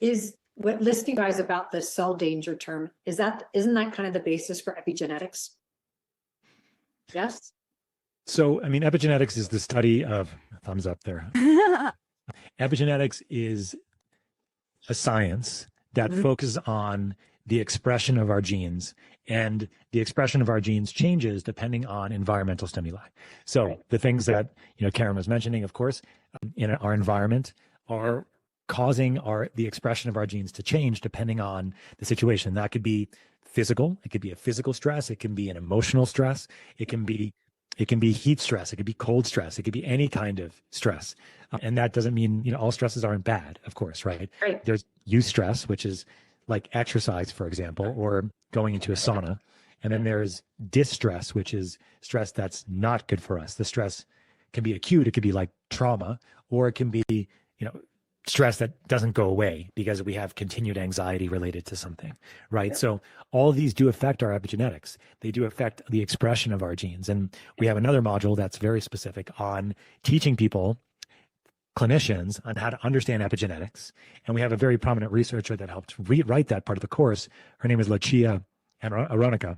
Is what listening guys about the cell danger term, isn't that kind of the basis for epigenetics? Yes. So, I mean, epigenetics is the study of, thumbs up there. Epigenetics is a science that focuses on the expression of our genes, and the expression of our genes changes depending on environmental stimuli. So the things that, Karen was mentioning, of course, in our environment are causing the expression of our genes to change depending on the situation. That could be physical. It could be a physical stress. It can be an emotional stress. It can be heat stress. It could be cold stress. It could be any kind of stress. And that doesn't mean, all stresses aren't bad, of course, right? There's eustress, which is like exercise, for example, or going into a sauna. And then there's distress, which is stress that's not good for us. The stress can be acute. It could be like trauma, or it can be, stress that doesn't go away because we have continued anxiety related to something, right? So all of these do affect our epigenetics. They do affect the expression of our genes. And we have another module that's very specific on teaching people, clinicians, on how to understand epigenetics. And we have a very prominent researcher that helped rewrite that part of the course. Her name is Lucia Aronica,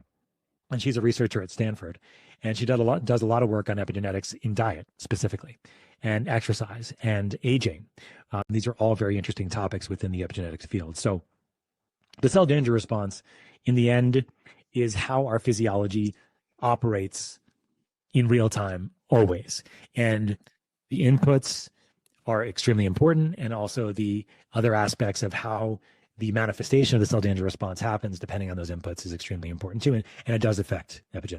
and she's a researcher at Stanford. And she does a lot of work on epigenetics in diet specifically, and exercise and aging. These are all very interesting topics within the epigenetics field. So the cell danger response, in the end, is how our physiology operates in real time always. And the inputs are extremely important, and also the other aspects of how the manifestation of the cell danger response happens depending on those inputs is extremely important too. And it does affect epigenetics.